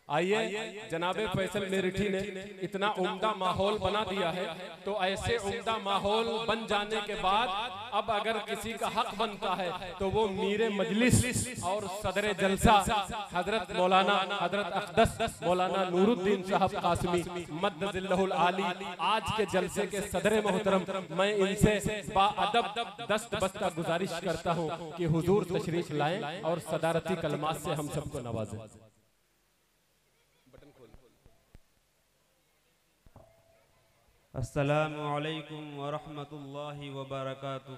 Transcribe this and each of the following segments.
आइए, जनाबे फैसल मेरठी ने इतना उम्दा माहौल बना दिया है, तो ऐसे उम्दा माहौल बन जाने के बाद अब अगर किसी का हक बनता है तो वो मीरे मजलिस और सदर जलसा हजरत मौलाना हजरत अक़दस मौलाना नूरुद्दीन साहब कासमी मद्दज़िल्लहुल आली आज के जलसे के सदर मोहतरम, मैं इनसे बाअदब दस्त बस्ता गुजारिश करता हूँ कि हुजूर तशरीफ लाएं और सदारती कलमात से हम सबको नवाजें। अस्सलामु अलैकुम व रहमतुल्लाहि व बरकातुहू।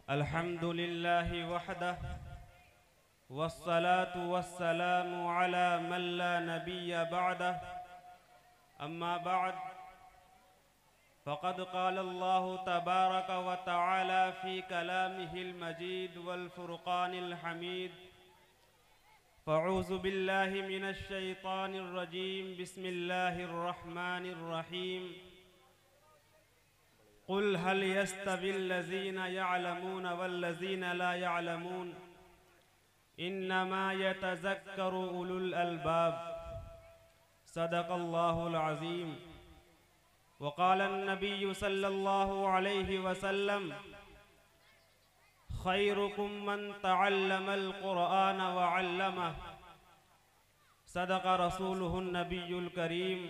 अल्हम्दुलिल्लाहि वहदह वस्सलातु वस्सलामु अला मन ला नबिय्य बअदह, अम्मा बअद फ़क़द क़ाल अल्लाहु तबारक व तआला फ़ी कलामिहिल मजीद वल फ़ुरक़ानिल हमीद। फ़अऊज़ु बिल्लाहि मिनश शैतानिर रजीम, बिस्मिल्लाहिर रहमानिर रहीम। क़ुल हल यस्तविल्लज़ीना यअलमून वल्लज़ीना ला यअलमून, इन्नमा यतज़क्करु उलुल अलबाब। सदक़ल्लाहुल अज़ीम। वक़ाल अन्नबिय्यु सल्लल्लाहु अलैहि वसल्लम, खैरुकुम मन तअल्लमल क़ुरआन व अल्लमह। सदक़ रसूलुहुन नबियुल करीम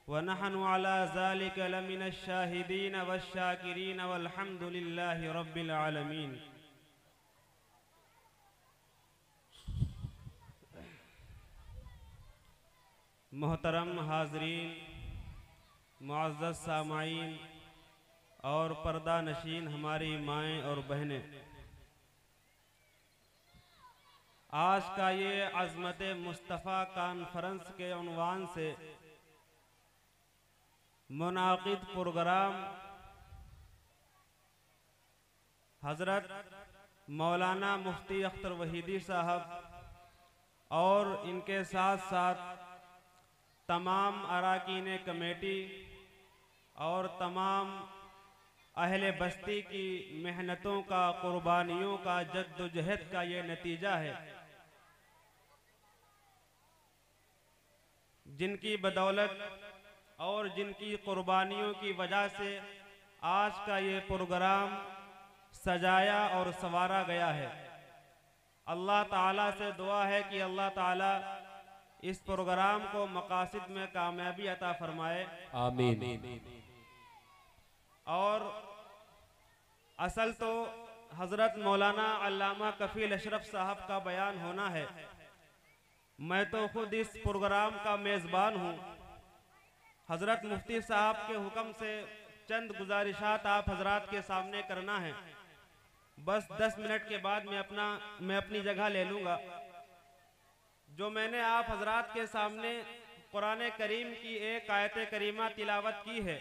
व नहनु अला ज़ालिका लमिनश शाहिदीन वश्शाकिरीन वल्हम्दुलिल्लाहि रब्बिल आलमीन। मोहतरम हाज़रीन, मुअज़्ज़ज़ सामाईन और पर्दा नशीन हमारी माएँ और बहनें, आज का ये अज़मत मुस्तफ़ा कॉन्फ्रेंस के उन्वान से मुनाक़िद प्रोग्राम हज़रत मौलाना मुफ्ती अख्तर वहीदी साहब और इनके साथ साथ तमाम अराकीन कमेटी और तमाम अहले बस्ती की मेहनतों का, कुर्बानियों का, जद्दोजहद का ये नतीजा है, जिनकी बदौलत और जिनकी कुर्बानियों की वजह से आज का ये प्रोग्राम सजाया और संवारा गया है। अल्लाह ताला से दुआ है कि अल्लाह ताला इस प्रोग्राम को मकासद में कामयाबी अता फरमाए, आमीन। और असल तो हज़रत मौलाना अल्लामा कफ़ील अशरफ साहब का बयान होना है। मैं तो खुद इस प्रोग्राम का मेज़बान हूँ। हज़रत मुफ्ती साहब के हुक्म से चंद गुजारिशात आप हजरात के सामने करना है। बस 10 मिनट के बाद मैं अपनी जगह ले लूँगा। जो मैंने आप हजरात के सामने कुरान करीम की एक आयत करीमा तिलावत की है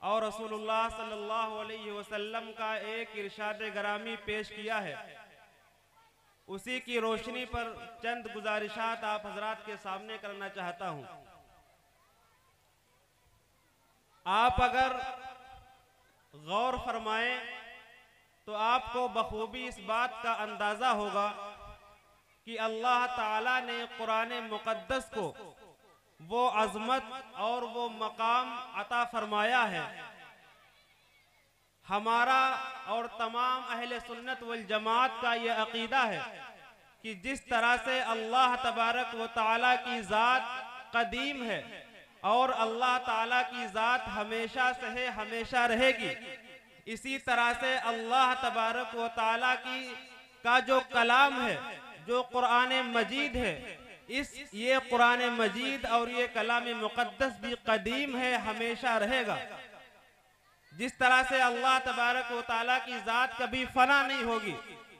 और रसूलुल्लाह सल्लल्लाहु अलैहि वसल्लम का एक इरशाद गरामी पेश किया है, उसी की रोशनी पर चंद गुजारिशात आप हजरात के सामने करना चाहता हूँ। आप अगर गौर फरमाएं तो आपको बखूबी इस बात का अंदाज़ा होगा कि अल्लाह ताला ने कुरान मुक़द्दस को वो अज़मत और वो मकाम अता फरमाया है। हमारा और तमाम अहले सुन्नत वल जमात का ये अक़ीदा है कि जिस तरह से अल्लाह तबारक व तआला की ज़ात कदीम है और अल्लाह ताला की ज़ात हमेशा से है, हमेशा रहेगी, इसी तरह से अल्लाह तबारक व तआला का जो कलाम है, जो कुरान मजीद है, ये कुरान मजीद और ये कलाम मुक़द्दस भी कदीम है, हमेशा रहेगा। जिस तरह से अल्लाह तबारक व तआला की ज़ात कभी फना नहीं होगी,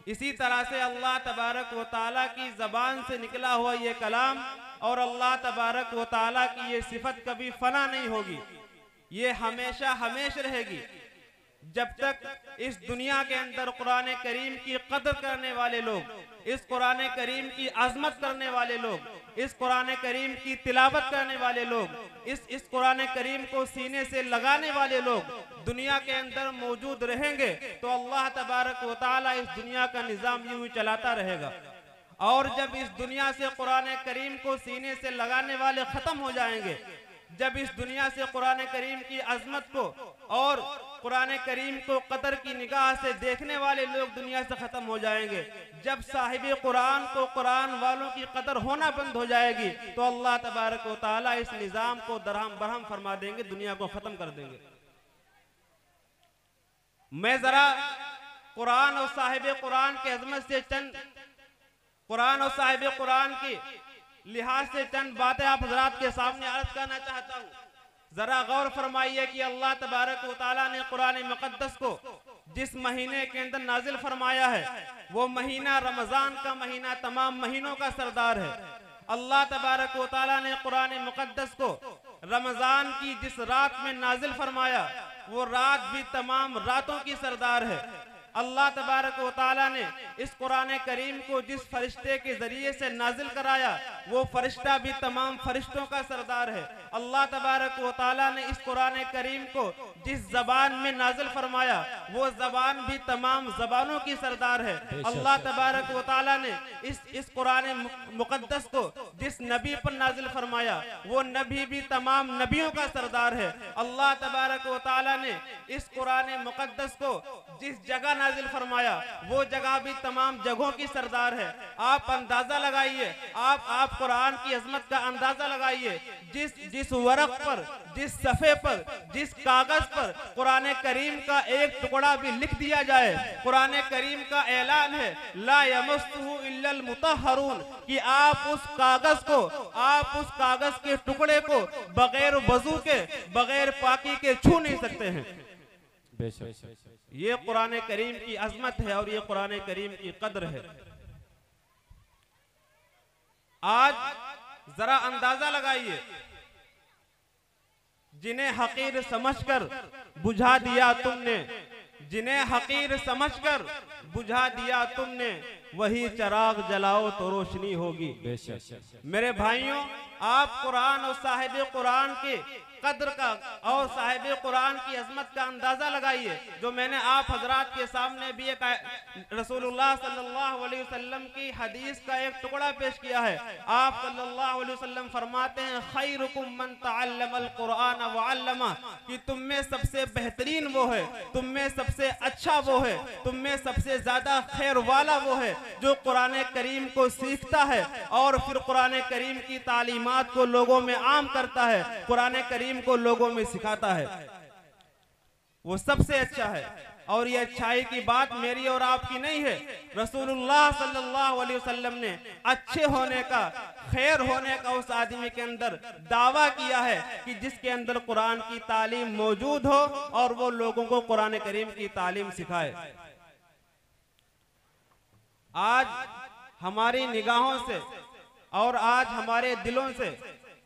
इसी तरह से अल्लाह तबारक व तआला की ज़बान से निकला हुआ ये कलाम और अल्लाह तबारक व तआला की ये सिफत कभी फना नहीं होगी, ये हमेशा हमेशा रहेगी। जब तक इस दुनिया के अंदर कुरान करीम की कदर करने वाले लोग, इस कुरान करीम की अजमत करने वाले लोग, इस कुरान करीम की तिलावत करने वाले लोग, इस कुरान करीम को सीने से लगाने वाले लोग दुनिया के अंदर मौजूद रहेंगे तो अल्लाह तबारक व तआला इस दुनिया का निज़ाम यूं ही चलाता रहेगा। और जब इस दुनिया से कुरान करीम को सीने से लगाने वाले खत्म हो जाएंगे, जब इस दुनिया से कुरान करीम की अजमत को और कुरान करीम को कदर की निगाह से देखने वाले लोग दुनिया से खत्म हो जाएंगे, जब साहिब कुरान को कुरान वालों की कदर होना बंद हो जाएगी तो अल्लाह तबारक व तआला इस निज़ाम को दरहम बरहम फरमा देंगे, दुनिया को खत्म कर देंगे। मैं जरा कुरान और साहिब कुरान की अजमत से कुरान और साहिब कुरान की लिहाज से चंद बातें आप हजरात के सामने अर्ज करना चाहता हूँ। जरा गौर फरमाइए कि अल्लाह तबारक व तआला ने कुरान मुक़द्दस को जिस महीने के अंदर नाजिल फरमाया है वो महीना रमजान का महीना तमाम महीनों का सरदार है। अल्लाह तबारक व तआला ने कुरान मुक़द्दस को रमजान की जिस रात में नाजिल फरमाया वो रात भी तमाम रातों की सरदार है। अल्लाह तबारक व तआला ने इस कुरान करीम को जिस फरिश्ते के जरिए से नाजिल कराया वो फरिश्ता भी तमाम फरिश्तों का सरदार है। अल्लाह तबारक व तआला ने इस कुरान करीम को जिस जबान में नाजिल फरमाया वो जबान भी तमाम जबानों की सरदार है। अल्लाह तबारक व तआला ने इस कुरान मुक़द्दस को जिस नबी पर नाजिल फरमाया वो नबी भी तमाम नबियों का सरदार है। अल्लाह तबारक व तआला ने इस कुरान मुक़द्दस को जिस जगह नाजिल फरमाया वो जगह भी तमाम जगहों की सरदार है। आप अंदाजा लगाइए, आप कुरान की अजमत का अंदाजा लगाइए, जिस वरक पर, जिस सफ़े पर, जिस कागज पर कुरान करीम का एक टुकड़ा भी लिख दिया जाए, कुरान करीम का ऐलान है ला यमस्सुहु इल्लल मुतहहरून कि आप उस कागज के टुकड़े को बगैर वजू के, बगैर पाकी के छू नहीं सकते हैं। ये कुरान करीम की अजमत है और ये कुरान करीम की कद्र है। आज जरा अंदाजा लगाइए, जिन्हें हकीर समझकर बुझा दिया तुमने, जिन्हें हकीर समझकर बुझा दिया तुमने, वही चराग जलाओ तो रोशनी होगी। मेरे भाइयों, आप कुरान और साहिब कुरान के कद्र का और साहिब कुरान की अजमत का अंदाजा लगाइए। जो मैंने आप हजरात के सामने भी एक रसूलुल्लाह सल्लल्लाहु अलैहि वसल्लम की हदीस का एक टुकड़ा पेश किया है। आप सल्लल्लाहु अलैहि वसल्लम फरमाते हैं खैरुकुम मन तअल्लमल कुरान व अल्लमा, कि तुम में सबसे बेहतरीन वो है, तुम में सबसे अच्छा वो है, तुम में सबसे ज्यादा खैर वाला वो है जो कुरान करीम को सीखता है और फिर कुरान करीम की तालीमात को लोगों में आम करता है, कुरान करीम को लोगों में सिखाता है। वो सबसे अच्छा है। और ये अच्छाई की बात मेरी और आपकी नहीं है, रसूलुल्लाह सल्लल्लाहु अलैहि वसल्लम ने अच्छे होने का, खैर होने का उस आदमी के अंदर दावा किया है कि जिसके अंदर कुरान की तालीम मौजूद हो और वो लोगों को कुरान करीम की तालीम सिखाए। आज हमारी निगाहों से और आज हमारे दिलों से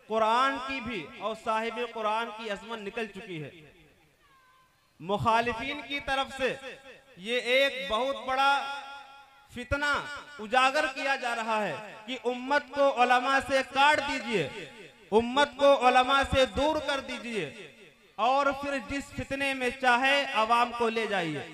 कुरान की भी और साहिब कुरान की अजमत निकल चुकी है। मुखालिफिन की तरफ से ये एक बहुत बड़ा फितना उजागर किया जा रहा है कि उम्मत को उलमा से काट दीजिए, उम्मत को उलमा से दूर कर दीजिए और फिर जिस फितने में चाहे अवाम को ले जाइए।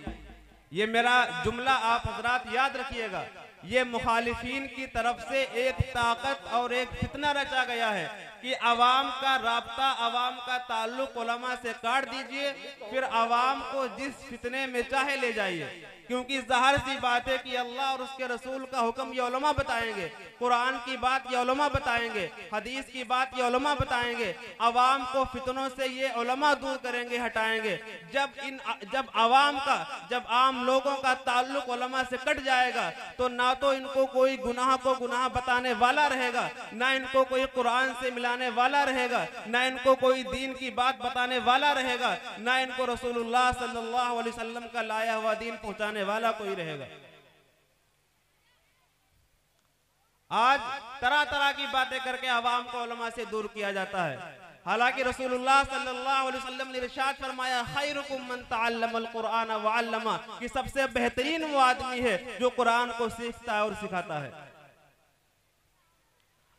ये मेरा जुमला आप हजरात याद रखिएगा। ये मुखालिफिन की तरफ से एक ताकत और एक फितना रचा गया है कि अवाम का राब्ता, अवाम का ताल्लुक उलमा से काट दीजिए, फिर अवाम को जिस फितने में चाहे ले जाइए। क्योंकि ज़ाहिर सी बात है कि अल्लाह और उसके रसूल का हुक्म ये उलमा बताएंगे, कुरान की बात ये उलमा बताएंगे, हदीस की बात ये उलमा बताएंगे। अवाम को फितनों से ये उलमा दूर करेंगे, हटाएंगे। जब अवाम का, जब आम लोगों का ताल्लुक उलमा से कट जाएगा तो ना तो इनको कोई गुनाह को गुनाह बताने वाला रहेगा, ना इनको कोई कुरान से मिलाने वाला रहेगा, ना इनको कोई दीन की बात बताने वाला रहेगा, ना इनको रसूलुल्लाह सल्लल्लाहु अलैहि वसल्लम का लाया हुआ दीन पहुंचाने वाला कोई रहेगा। आज तरह तरह की बातें करके अवाम को उलमा से दूर किया जाता है। हालांकि रसूलुल्लाह सल्लल्लाहु अलैहि वसल्लम ने इरशाद फरमाया खैरुकुम मन तअल्लमल कुरआन व अल्लमा, कि सबसे बेहतरीन वो आदमी है जो कुरान को सीखता है और सिखाता है।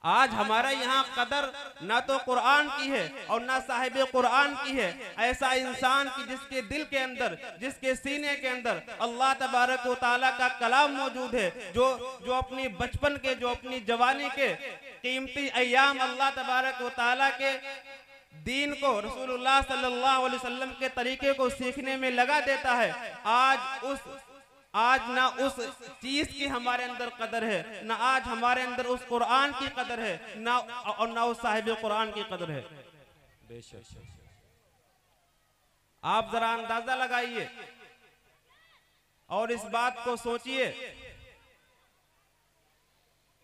आज हमारे यहाँ कदर ना तो कुरान की है और ना साहिब कुरान की है। ऐसा इंसान की जिसके दिल के अंदर, जिसके सीने के अंदर अल्लाह तबारक व तआला का कलाम मौजूद है, जो अपनी बचपन के, जो अपनी जवानी के कीमती अय्याम अल्लाह तबारक व तआला के दीन को, रसूलुल्लाह सल्लल्लाहु अलैहि वसल्लम के तरीके को सीखने में लगा देता है। आज ना उस चीज की हमारे अंदर कदर है, ना आज हमारे अंदर उस कुरान की कदर है, ना उस साहिब कुरान की कदर है। आप जरा अंदाजा लगाइए और इस बात को सोचिए।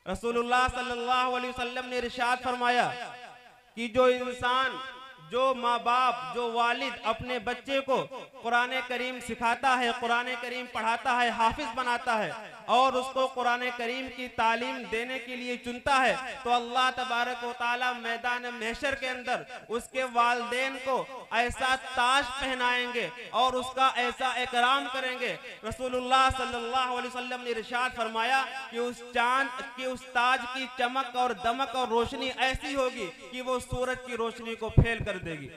रसूलुल्लाह सल्लल्लाहु अलैहि वसल्लम ने इरशाद फरमाया कि जो इंसान, जो माँ बाप, जो वालिद अपने बच्चे को कुरान करीम सिखाता है, कुरान करीम पढ़ाता है, हाफिज बनाता है और उसको कुरान करीम की तालीम देने के लिए चुनता है, तो अल्लाह तबारक व तआला मैदान महशर के अंदर उसके वालिदैन को ऐसा ताज पहनाएंगे और उसका ऐसा इकराम करेंगे। रसूलुल्लाह सल्लल्लाहु अलैहि वसल्लम ने इरशाद फरमाया कि उस चांद की, उस ताज की चमक और दमक और रोशनी ऐसी होगी कि वो सूरज की रोशनी को फेल कर देगी।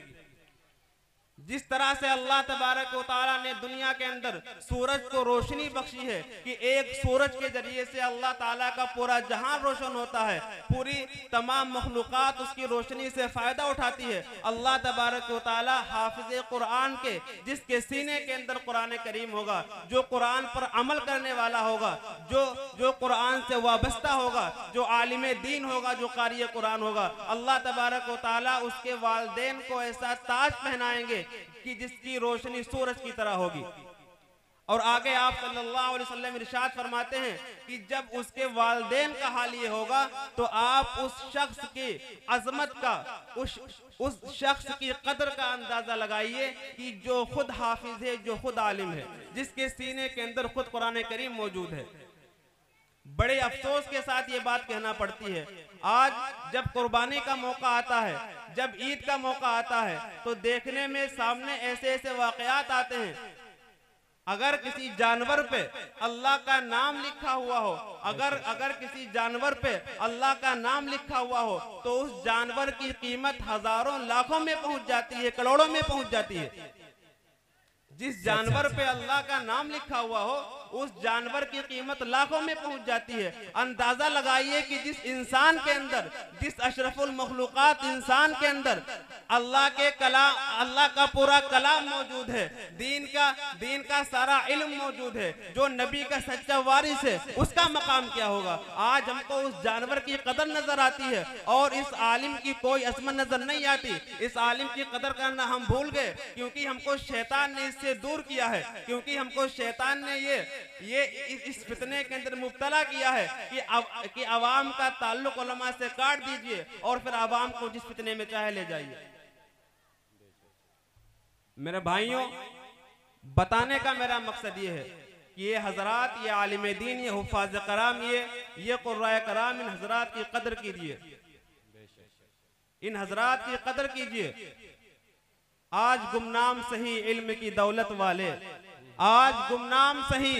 जिस तरह से अल्लाह तबारक व तआला ने दुनिया के अंदर सूरज को रोशनी बख्शी है कि एक सूरज के जरिए से अल्लाह ताला का पूरा जहां रोशन होता है, पूरी तमाम मखलूकात उसकी रोशनी से फायदा उठाती है। अल्लाह तबारक व तआला हाफिज कुरान के, जिसके सीने के अंदर कुरान करीम होगा, जो कुरान पर अमल करने वाला होगा, जो कुरान से वाबस्ता होगा, जो आलिम दीन होगा, जो कारी कुरान होगा, अल्लाह तबारक व तआला उसके वालिदैन को ऐसा ताज पहनाएंगे कि जिसकी रोशनी सूरज की तरह होगी। और आगे आप सल्लल्लाहु अलैहि वसल्लम इरशाद फरमाते हैं कि जब उसके वालिदैन का हाल ये होगा तो आप उस शख्स की अजमत का, उस शख्स की कदर का अंदाजा लगाइए कि जो खुद हाफिज है, जो खुद आलिम है, जिसके सीने के अंदर खुद कुरान करीम मौजूद है। बड़े अफसोस के साथ ये बात कहना पड़ती है, आज जब कुर्बानी का मौका आता है, जब ईद का मौका आता है, तो देखने में सामने ऐसे ऐसे वाकयात आते हैं। अगर किसी जानवर पे अल्लाह का नाम लिखा हुआ हो, अगर किसी जानवर पे अल्लाह का नाम लिखा हुआ हो, तो उस जानवर की कीमत हजारों लाखों में पहुंच जाती है, करोड़ों में पहुंच जाती है। जिस जानवर पे अल्लाह का नाम लिखा हुआ हो, उस जानवर की कीमत लाखों में पहुंच जाती है। अंदाजा लगाइए कि जिस इंसान के अंदर, जिस अशरफुल मखलूकात इंसान के अंदर अल्लाह के कलाम, अल्लाह का पूरा कलाम मौजूद है, दीन का सारा इल्म मौजूद है, जो नबी का सच्चा वारिस है, उसका मकाम क्या होगा। आज हमको उस जानवर की कदर नजर आती है और इस आलिम की कोई असमत नजर नहीं आती। इस आलिम की कदर करना हम भूल गए, क्योंकि हमको शैतान ने इससे दूर किया है, क्योंकि हमको शैतान ने ये इस फितने के अंदर मुब्तला किया है कि अवाम का ताल्लुक उलमा से काट दीजिए और फिर अवाम को जिस फितने में चाहे ले जाइए। मेरे भाइयों, बताने का मेरा मकसद ये है कि ये हजरात, ये आलिम दीन, ये हुफ़ाज़ कराम, ये कुर्राए कराम, इन हजरात की कदर कीजिए, इन हजरात की कदर कीजिए। आज गुमनाम सही इल्म की दौलत वाले, आज गुमनाम सही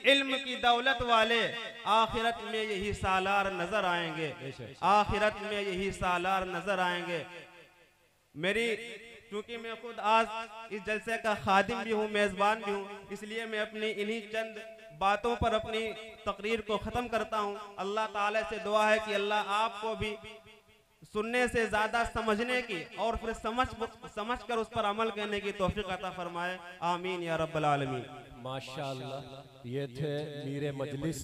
इल्म की दौलत वाले आखिरत में यही सालार नजर आएंगे, आखिरत में यही सालार नजर आएंगे। क्योंकि मैं खुद आज इस जलसे का खादिम भी हूँ, मेजबान भी हूँ, इसलिए मैं अपनी इन्हीं चंद बातों पर अपनी तकरीर को ख़त्म करता हूँ। अल्लाह ताला से दुआ है कि अल्लाह आपको भी सुनने से ज्यादा समझने की और फिर समझ कर उस पर अमल करने की तौफीक अता फरमाए। आमीन या रब्बल आलमीन। माशाअल्लाह, ये थे मीरे मजलिस।